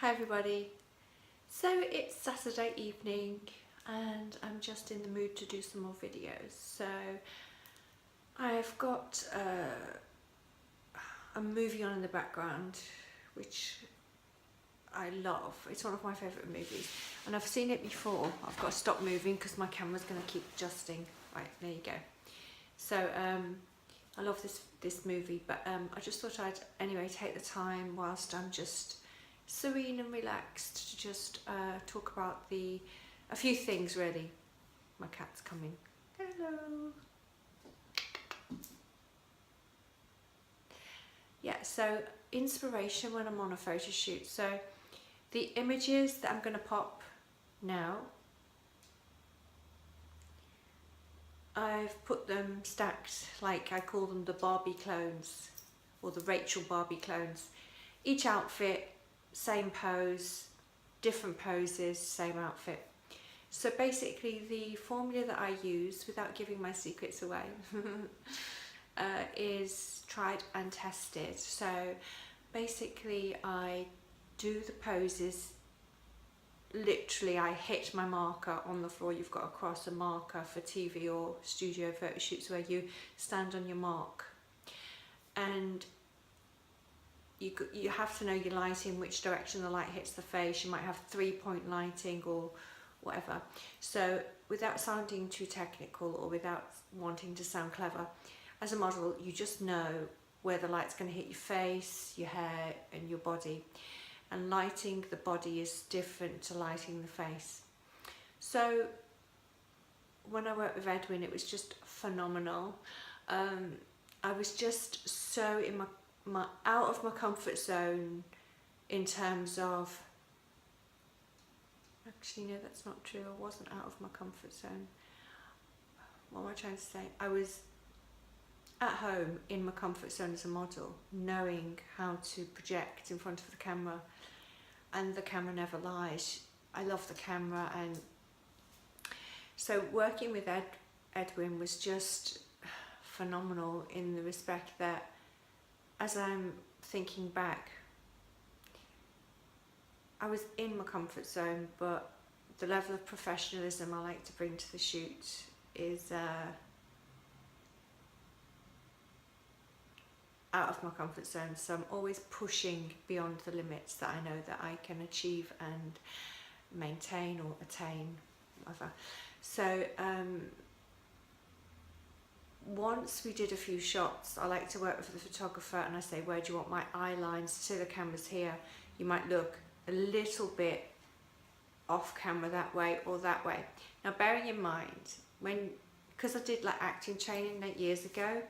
Hi everybody. So it's Saturday evening and I'm just in the mood to do some more videos. So I've got a movie on in the background which I love. It's one of my favourite movies and I've seen it before. I've got to stop moving because my camera's going to keep adjusting. Right, there you go. So I love this movie, but I just thought I'd anyway take the time whilst I'm just serene and relaxed to just talk about a few things really. My cat's coming. Hello. Yeah, so inspiration when I'm on a photo shoot. So the images that I'm going to pop now, I've put them stacked, like I call them the Barbie clones or the Rachel Barbie clones. Each outfit, same pose, different poses, same outfit. So basically the formula that I use, without giving my secrets away, is tried and tested. So basically I do the poses, literally I hit my marker on the floor. You've got across a marker for TV or studio photo shoots where you stand on your mark, and you have to know your lighting, which direction the light hits the face. You might have 3-point lighting or whatever. So without sounding too technical or without wanting to sound clever, as a model you just know where the light's going to hit your face, your hair and your body. And lighting the body is different to lighting the face. So when I worked with Edwin, it was just phenomenal. I was just so in my out of my comfort zone in terms of, actually no, that's not true. I wasn't out of my comfort zone. What am I trying to say? I was at home in my comfort zone as a model, knowing how to project in front of the camera, and the camera never lies. I love the camera, and so working with Edwin was just phenomenal in the respect that, as I'm thinking back, I was in my comfort zone, but the level of professionalism I like to bring to the shoot is out of my comfort zone. So I'm always pushing beyond the limits that I know that I can achieve and maintain or attain, whatever. So once we did a few shots, I like to work with the photographer and I say, where do you want my eye lines? So the camera's here, you might look a little bit off camera that way or that way. Now bearing in mind, because I did like acting training 8 years ago,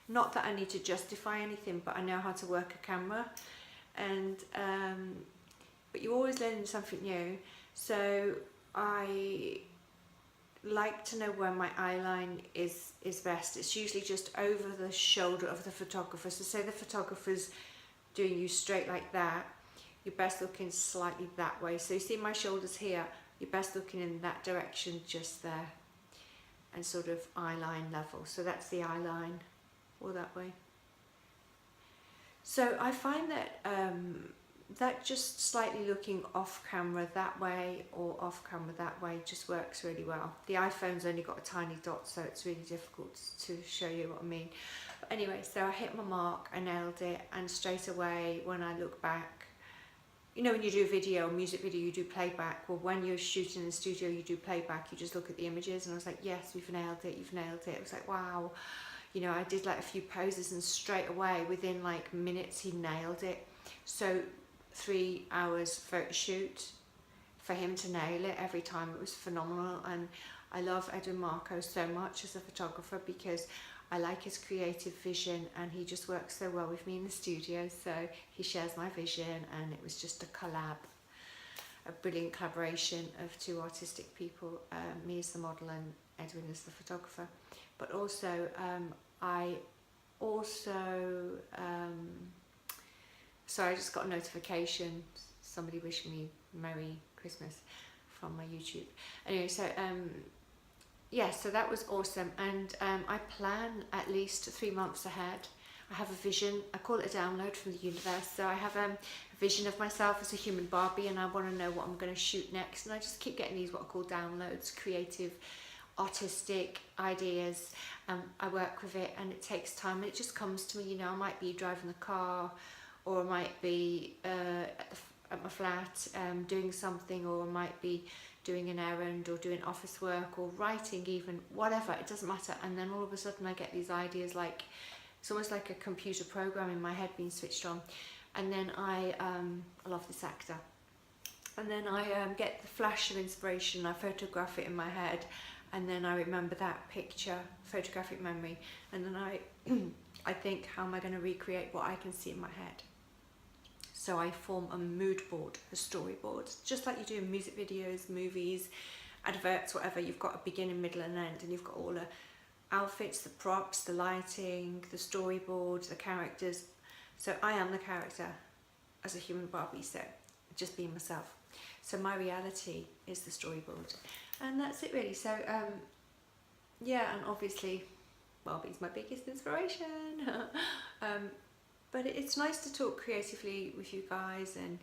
not that I need to justify anything, but I know how to work a camera, and but you're always learning something new. So I like to know where my eye line is best. It's usually just over the shoulder of the photographer. So say the photographer's doing you straight like that, you're best looking slightly that way. So you see my shoulders here, you're best looking in that direction, just there, and sort of eye line level. So that's the eye line, or that way. So I find that that just slightly looking off camera that way or off camera that way just works really well. The iPhone's only got a tiny dot, so it's really difficult to show you what I mean. But anyway, so I hit my mark, I nailed it, and straight away when I look back, you know, when you do a video, music video, you do playback. Well, when you're shooting in the studio, you do playback, you just look at the images, and I was like, yes, you've nailed it, you've nailed it. It was like, wow. You know, I did like a few poses and straight away, within like minutes, he nailed it. So 3 hours photo shoot for him to nail it every time. It was phenomenal. And I love Edwin Marcow so much as a photographer because I like his creative vision, and he just works so well with me in the studio. So he shares my vision, and it was just a collab, a brilliant collaboration of two artistic people, me as the model and Edwin as the photographer. But also so I just got a notification, somebody wishing me Merry Christmas from my YouTube. Anyway, so yeah, so that was awesome. And I plan at least 3 months ahead. I have a vision. I call it a download from the universe. So I have a vision of myself as a human Barbie, and I want to know what I'm going to shoot next. And I just keep getting these what I call downloads, creative, artistic ideas. I work with it, and it takes time, and it just comes to me. You know, I might be driving the car, or I might be at my flat doing something, or I might be doing an errand, or doing office work, or writing even, whatever, it doesn't matter. And then all of a sudden I get these ideas, like it's almost like a computer program in my head being switched on. And then I love this actor, and then I get the flash of inspiration, I photograph it in my head, and then I remember that picture, photographic memory, and then I think, how am I going to recreate what I can see in my head? So I form a mood board, a storyboard, just like you do in music videos, movies, adverts, whatever. You've got a beginning, middle and end, and you've got all the outfits, the props, the lighting, the storyboard, the characters. So I am the character as a human Barbie, so just being myself. So my reality is the storyboard, and that's it really. So yeah, and obviously Barbie's my biggest inspiration. But it's nice to talk creatively with you guys, and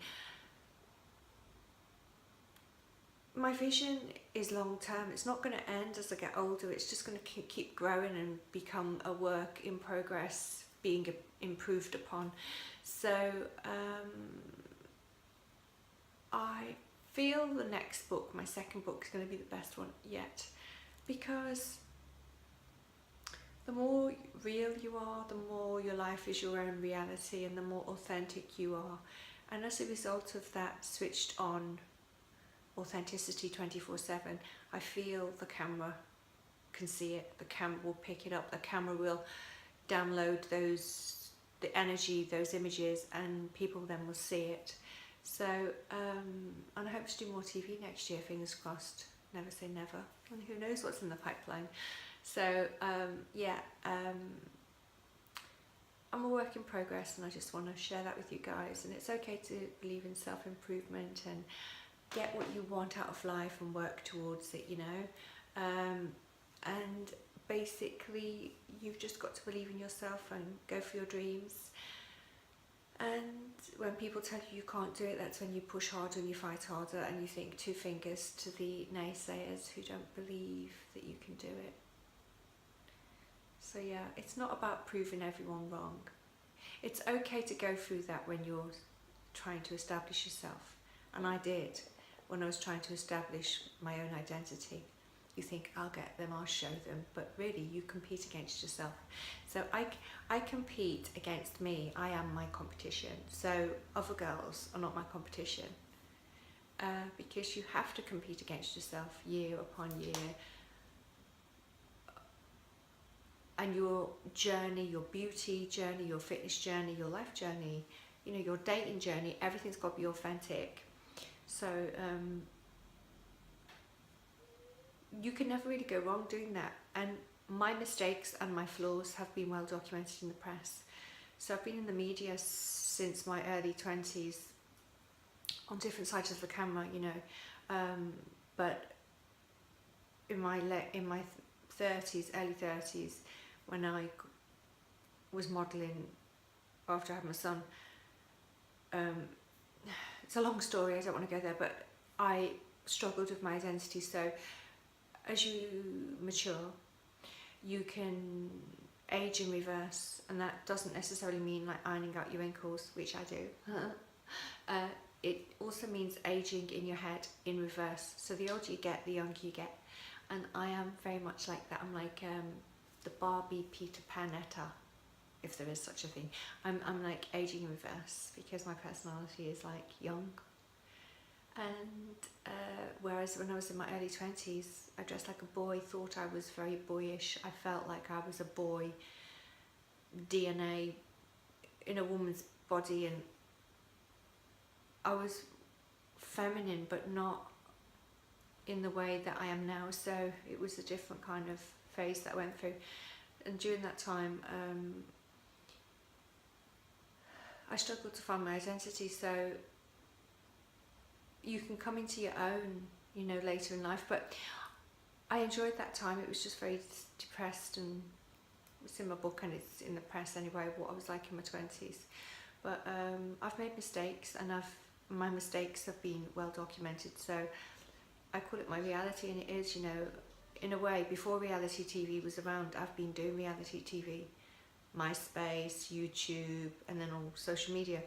my vision is long term. It's not going to end as I get older. It's just going to keep growing and become a work in progress, being improved upon. So I feel the next book, my second book, is going to be the best one yet, because the more real you are, the more your life is your own reality, and the more authentic you are. And as a result of that switched on authenticity 24/7, I feel the camera can see it, the camera will pick it up, the camera will download the energy, those images, and people then will see it. So, and I hope to do more TV next year, fingers crossed, never say never, and who knows what's in the pipeline. So yeah, I'm a work in progress, and I just want to share that with you guys. And it's okay to believe in self-improvement and get what you want out of life and work towards it, you know. And basically you've just got to believe in yourself and go for your dreams. And when people tell you you can't do it, that's when you push harder and you fight harder, and you think two fingers to the naysayers who don't believe that you can do it. So yeah, it's not about proving everyone wrong. It's okay to go through that when you're trying to establish yourself. And I did when I was trying to establish my own identity. You think, I'll get them, I'll show them, but really you compete against yourself. So I compete against me. I am my competition. So other girls are not my competition, because you have to compete against yourself year upon year. And your journey, your beauty journey, your fitness journey, your life journey, you know, your dating journey, everything's got to be authentic. So you can never really go wrong doing that. And my mistakes and my flaws have been well documented in the press. So I've been in the media since my early 20s, on different sides of the camera, you know, but in my 30s, early 30s, when I was modelling after I had my son, it's a long story, I don't want to go there, but I struggled with my identity. So as you mature, you can age in reverse, and that doesn't necessarily mean like ironing out your wrinkles, which I do. It also means aging in your head in reverse. So the older you get, the younger you get. And I am very much like that. I'm like the Barbie Peter Panetta, if there is such a thing. I'm like aging in reverse, because my personality is like young. And whereas when I was in my early 20s, I dressed like a boy, thought I was very boyish. I felt like I was a boy, DNA in a woman's body, and I was feminine, but not in the way that I am now. So it was a different kind of phase that I went through. And during that time, I struggled to find my identity. So you can come into your own, you know, later in life, but I enjoyed that time. It was just very depressed and It's in my book and it's in the press anyway, what I was like in my 20s. But I've made mistakes, and my mistakes have been well documented, so I call it my reality. And it is, you know, in a way, before reality TV was around, I've been doing reality TV, MySpace, YouTube, and then all social media,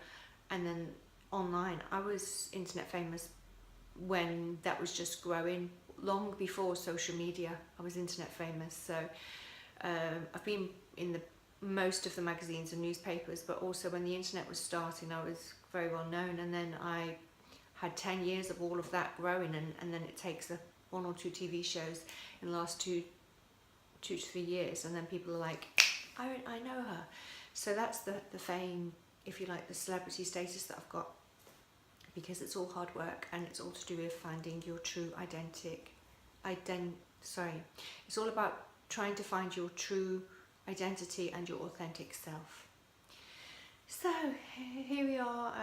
and then online. I was internet famous when that was just growing. Long before social media, I was internet famous. So I've been in most of the magazines and newspapers, but also when the internet was starting, I was very well known. And then I had 10 years of all of that growing, and then it takes one or two TV shows in the last two to 3 years, and then people are like, I know her. So that's the fame, if you like, the celebrity status that I've got, because it's all hard work, and it's all to do with finding your true it's all about trying to find your true identity and your authentic self. So here we are,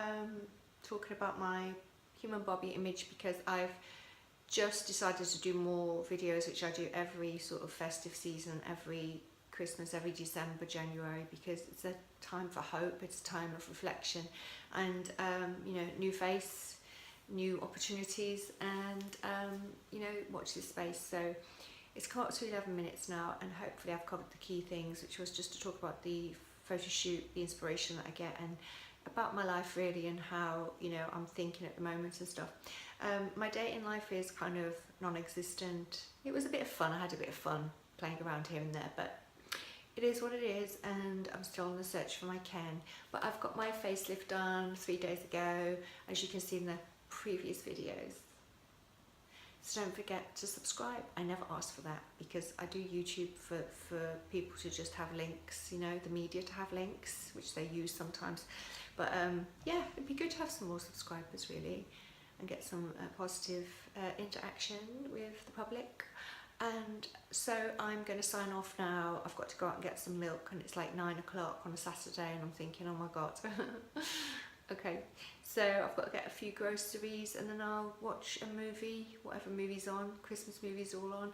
talking about my human Barbie image, because I've just decided to do more videos, which I do every sort of festive season, every Christmas, every December, January, because it's a time for hope, it's a time of reflection, and you know, new face, new opportunities, and you know, watch this space. So it's come up to 11 minutes now, and hopefully I've covered the key things, which was just to talk about the photo shoot, the inspiration that I get, and about my life really, and how, you know, I'm thinking at the moment and stuff. My dating life is kind of non-existent. It was a bit of fun, I had a bit of fun playing around here and there, but it is what it is, and I'm still on the search for my Ken. But I've got my facelift done 3 days ago, as you can see in the previous videos. So don't forget to subscribe. I never ask for that, because I do YouTube for people to just have links, you know, the media to have links, which they use sometimes. But yeah, it'd be good to have some more subscribers really, and get some positive interaction with the public. And so I'm going to sign off now. I've got to go out and get some milk, and it's like 9 o'clock on a Saturday, and I'm thinking, oh my god. Okay, so I've got to get a few groceries, and then I'll watch a movie, whatever movie's on. Christmas movies all on,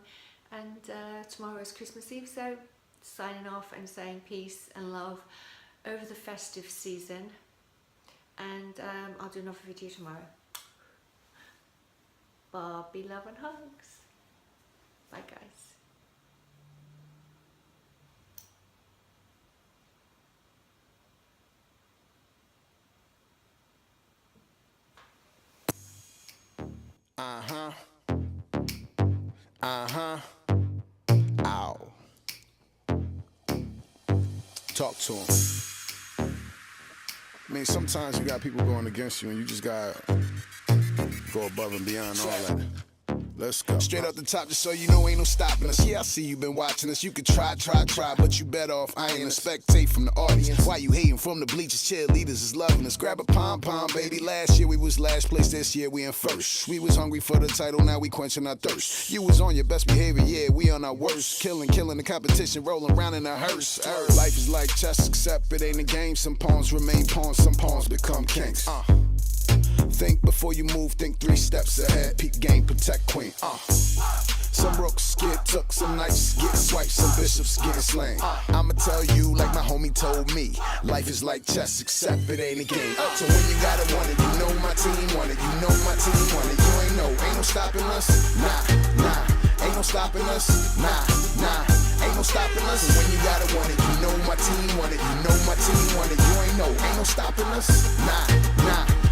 and tomorrow is Christmas Eve. So signing off and saying peace and love over the festive season, and I'll do another video tomorrow. Barbie love and hugs. Bye guys. Ow. Talk to him. I mean, sometimes you got people going against you, and you just gotta go above and beyond all that. Let's go. Straight up the top, just so you know, ain't no stopping us. Yeah, I see you been watching us. You could try, but you better off. I ain't a spectate from the audience. Why you hating from the bleachers? Cheerleaders is loving us. Grab a pom-pom, baby. Last year we was last place, this year we in first. We was hungry for the title, now we quenching our thirst. You was on your best behavior, yeah, we on our worst. Killing the competition, rolling around in a hearse. Life is like chess, except it ain't a game. Some pawns remain pawns, some pawns become kings. Think before you move, think 3 steps ahead. Peep game, protect queen. Some rooks get took, some knights get swiped, some bishops get slain. I'ma tell you like my homie told me, life is like chess, except it ain't a game. So when you gotta want it, you know my team want it. You know my team want it. You ain't no stopping us. Nah. Ain't no stopping us. Nah. Ain't no stopping us. And when you gotta want it, you know my team want it. You know my team want it. You ain't no stopping us. Nah.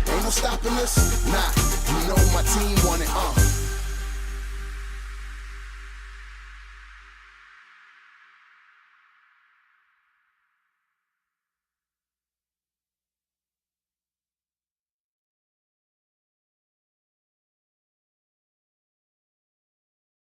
Ain't no stopping us. Nah. You know my team want it.